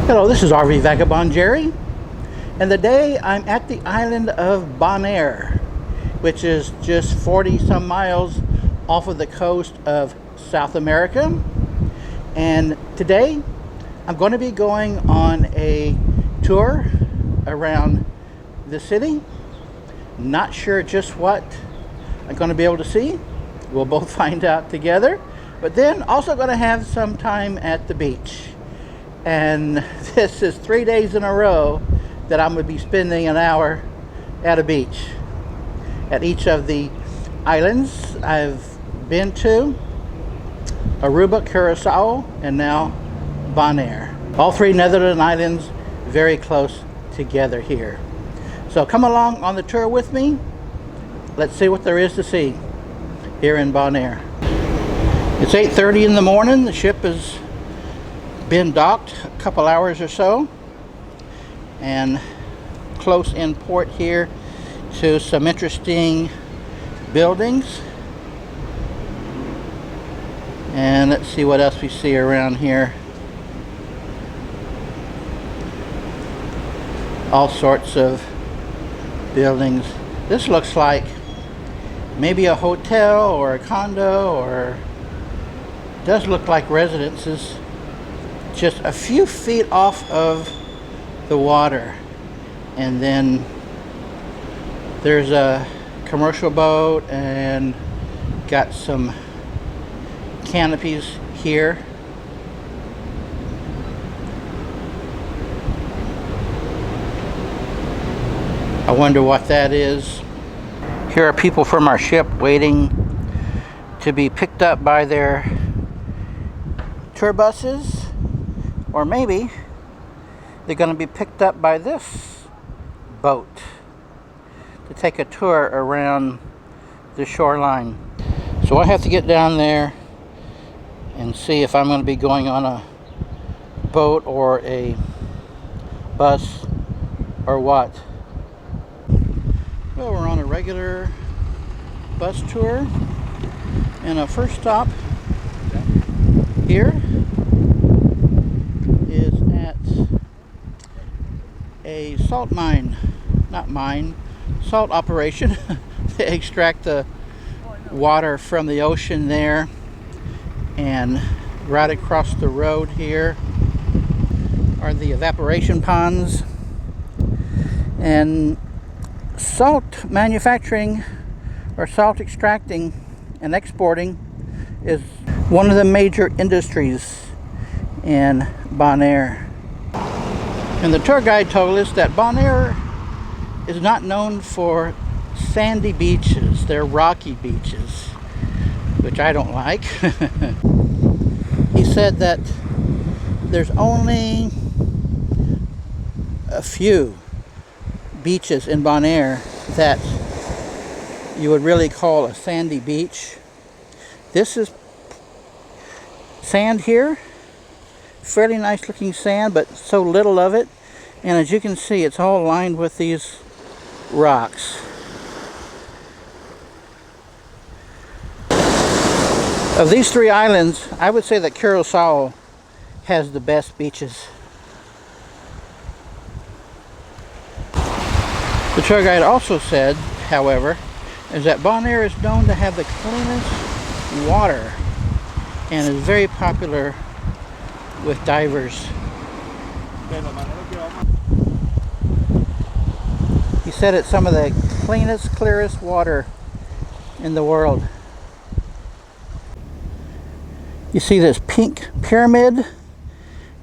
Hello, this is RV Vagabond Jerry, and today I'm at the island of Bonaire, which is just 40 some miles off of the coast of South America. And today I'm going to be going on a tour around the city. Not sure just what I'm going to be able to see. We'll both find out together, but then also going to have some time at the beach. And this is 3 days in a row that I'm going to be spending an hour at a beach at each of the islands I've been to: Aruba, Curacao, and now Bonaire. All three Netherlands islands very close together here. So come along on the tour with me. Let's see what there is to see here in Bonaire. It's 8:30 in the morning. The ship has been docked a couple hours or so, and close in port here to some interesting buildings. And let's see what else we see around here. All sorts of buildings. This looks like maybe a hotel or a condo, or does look like residences, just a few feet off of the water. And then there's a commercial boat and got some canopies here. I wonder what that is. Here are people from our ship waiting to be picked up by their tour buses, or maybe they're going to be picked up by this boat to take a tour around the shoreline. So I have to get down there and see if I'm going to be going on a boat or a bus or what. Well, we're on a regular bus tour, and our first stop here is at a salt mine, salt operation. They extract the water from the ocean there, and right across the road here are the evaporation ponds. And salt manufacturing, or salt extracting and exporting, is one of the major industries in Bonaire. And the tour guide told us that Bonaire is not known for sandy beaches. They're rocky beaches, which I don't like. He said that there's only a few beaches in Bonaire that you would really call a sandy beach. This is sand here, fairly nice looking sand, but so little of it. And as you can see, it's all lined with these rocks. Of these three islands, I would say that Curacao has the best beaches. The tour guide also said, however, is that Bonaire is known to have the cleanest water and is very popular with divers. He said it's some of the cleanest, clearest water in the world. You see this pink pyramid,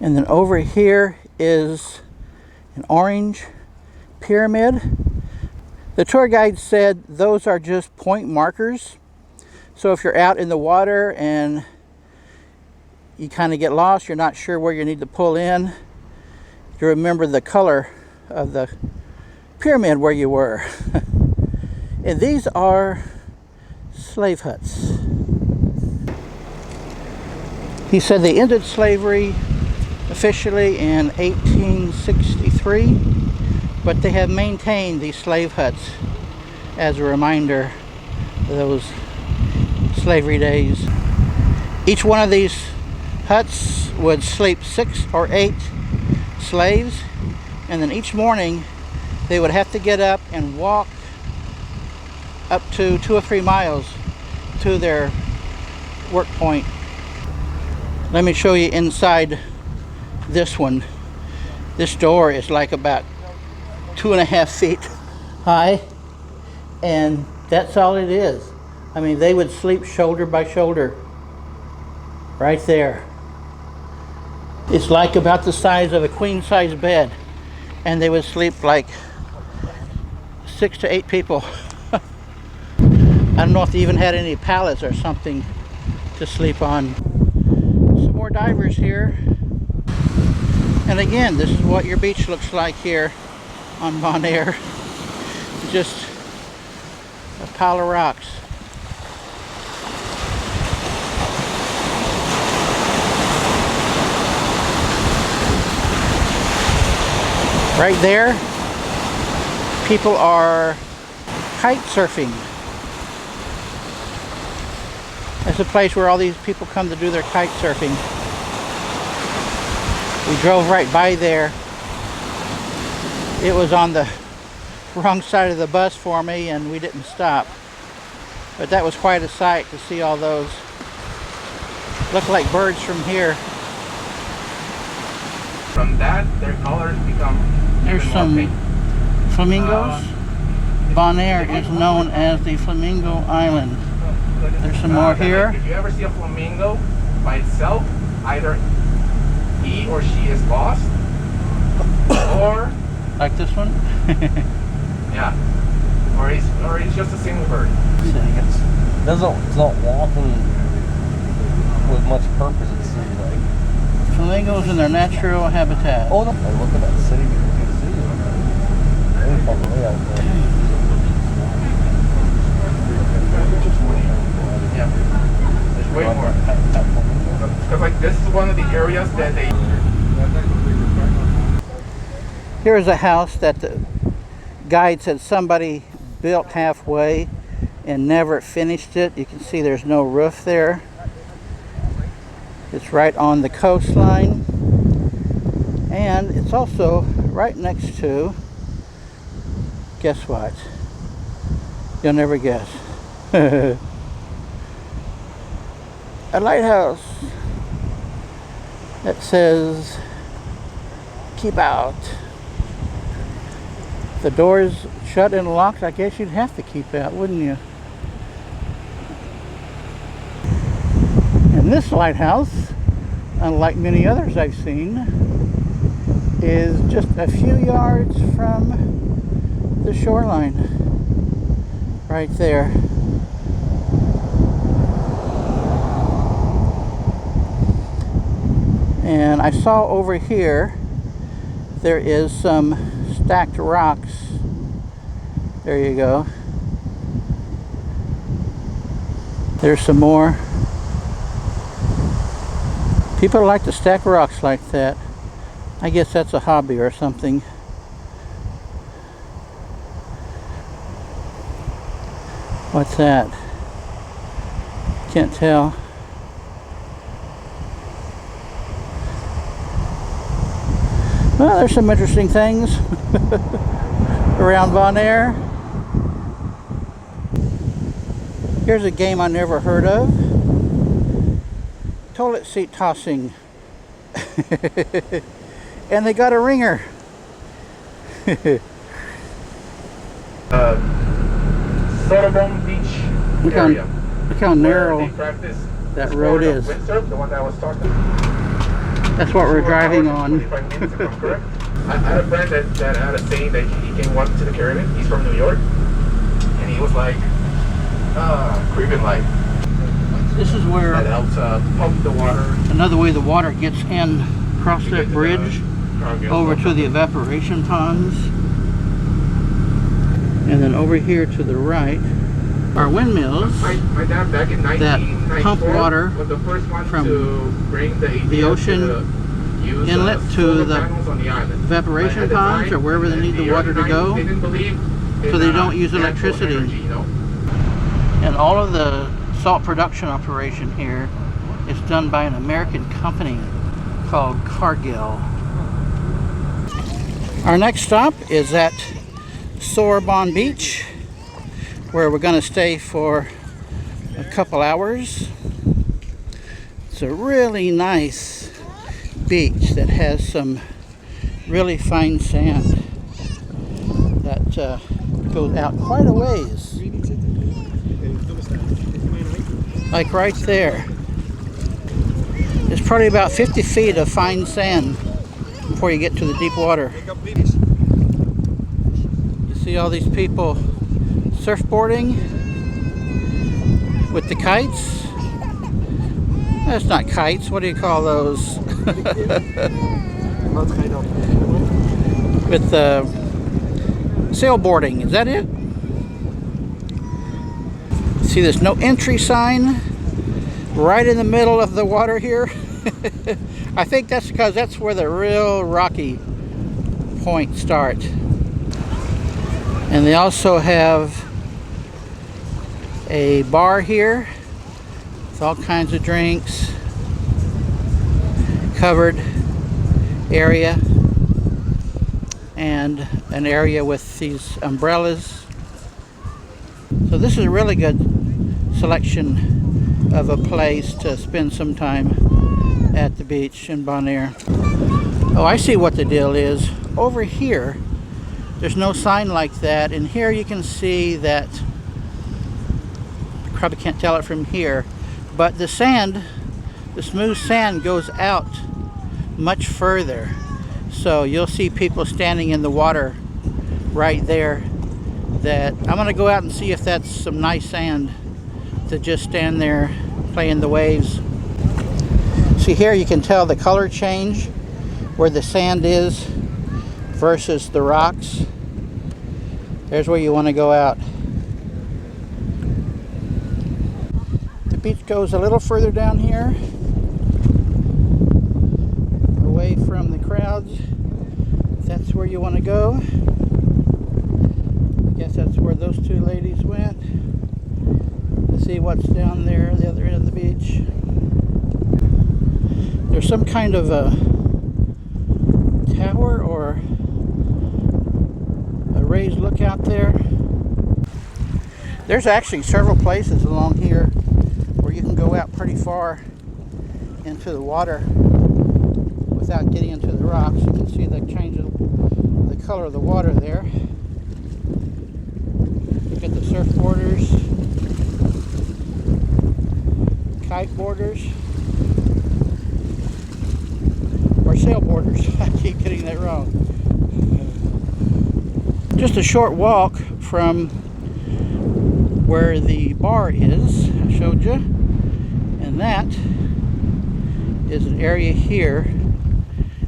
and then over here is an orange pyramid. The tour guide said those are just point markers. So if you're out in the water and you kind of get lost, you're not sure where you need to pull in, you remember the color of the pyramid where you were. And these are slave huts. He said they ended slavery officially in 1863, but they have maintained these slave huts as a reminder of those slavery days. Each one of these huts would sleep 6 or 8 slaves, and then each morning they would have to get up and walk up to 2 or 3 miles to their work point. Let me show you inside this one. This door is like about 2.5 feet high, and that's all it is. I mean, they would sleep shoulder by shoulder right there. It's like about the size of a queen size bed, and they would sleep like 6 to 8 people. I don't know if they even had any pallets or something to sleep on. Some more divers here. And again, this is what your beach looks like here on Bonaire. Just a pile of rocks. Right there, people are kite surfing. That's a place where all these people come to do their kite surfing. We drove right by there. It was on the wrong side of the bus for me, and we didn't stop. But that was quite a sight to see all those. Look like birds from here. From that, their colors become There's some flamingos. Bonaire is known as the Flamingo Island. There's some more here. If you ever see a flamingo by itself, either he or she is lost, or like this one. yeah, or he's just a single bird. It's not walking with much purpose. It seems like Flamingos in their natural habitat. oh no! Hey, look at that city. You can see it. Very fucking way out there. Yeah, there's way more. Because like this is one of the areas that they. Here's a house that the guide said somebody built halfway and never finished it. You can see there's no roof there. It's right on the coastline, and it's also right next to, guess what? You'll never guess. A lighthouse that says keep out. The door's shut and locked. I guess you'd have to keep out, wouldn't you? And this lighthouse, unlike many others I've seen, is just a few yards from the shoreline. Right there. And I saw over here there is some stacked rocks. There you go. There's some more. People like to stack rocks like that. I guess that's a hobby or something. What's that? Can't tell. Well, there's some interesting things around Bonaire. Here's a game I never heard of. Toilet seat tossing. And they got a ringer. Sorbonne Beach area. Look how narrow that road is. Windsurf, the one that I was talking. That's what we're driving on. 45 minutes, if I'm correct. I had a friend that had a saying that he came once to the Caribbean. He's from New York, and he was like, Caribbean life. This is where That helps pump the water. another way the water gets in across that bridge over to the evaporation ponds. And then over here to the right are windmills My dad back in that 1994 pump water was the first one from to bring the ocean use, inlet to solar the panels on the island. evaporation At the ponds time, or wherever they need the in water to early go, 90s, they didn't believe so in, they don't use natural electricity. energy, you know? And all of the salt production operation here is done by an American company called Cargill. Our next stop is at Sorbonne Beach, where we're going to stay for a couple hours. It's a really nice beach that has some really fine sand that goes out quite a ways. Like right there. It's probably about 50 feet of fine sand before you get to the deep water. You see all these people surfboarding with the kites. That's not kites. What do you call those? With sailboarding. Is that it? See this no entry sign right in the middle of the water here? I think that's because that's where the real rocky points start. And they also have a bar here with all kinds of drinks, covered area, and an area with these umbrellas. So this is a really good selection of a place to spend some time at the beach in Bonaire. Oh, I see what the deal is. Over here, there's no sign like that, and here you can see that, you probably can't tell it from here, but the sand, the smooth sand goes out much further. So you'll see people standing in the water right there that I'm going to go out and see if that's some nice sand to just stand there playing the waves. See here you can tell the color change where the sand is versus the rocks. There's where you want to go out. The beach goes a little further down here, away from the crowds. If that's where you want to go. I guess that's where those two ladies went to see what's down there, the other end of the beach. There's some kind of a tower or a raised lookout there. There's actually several places along here where you can go out pretty far into the water without getting into the rocks. You can see the change of the color of the water there. Look at the surfboarders, kiteboarders, or sailboarders. I keep getting that wrong. Just a short walk from where the bar is, I showed you, and that is an area here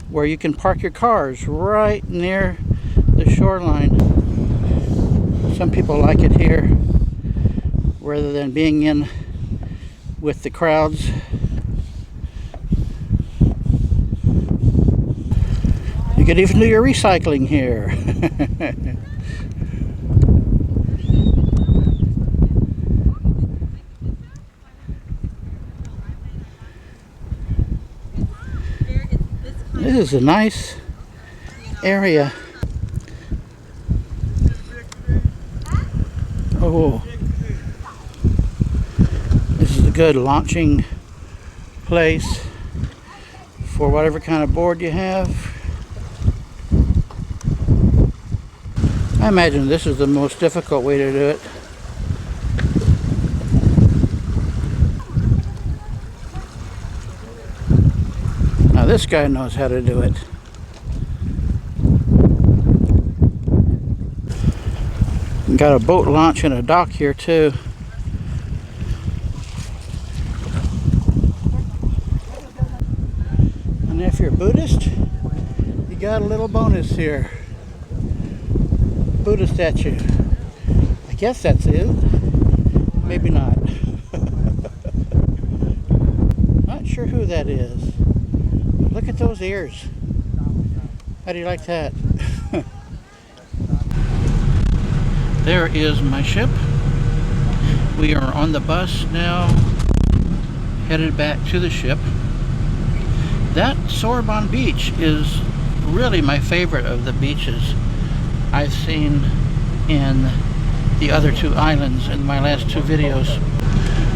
where you can park your cars right near the shoreline. Some people like it here rather than being in with the crowds. You could even do your recycling here. This is a nice area. Oh, this is a good launching place for whatever kind of board you have. I imagine this is the most difficult way to do it. Now this guy knows how to do it. Got a boat launch and a dock here too. And if you're Buddhist, you got a little bonus here. Buddha statue. I guess that's it. Maybe not. Not sure who that is. But look at those ears. How do you like that? There is my ship. We are on the bus now, headed back to the ship. That Sorbonne Beach is really my favorite of the beaches I've seen in the other two islands in my last two videos.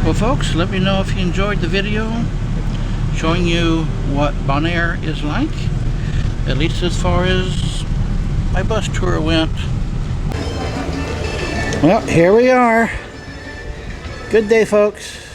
Well folks, let me know if you enjoyed the video showing you what Bonaire is like, at least as far as my bus tour went. Well, here we are. Good day, folks.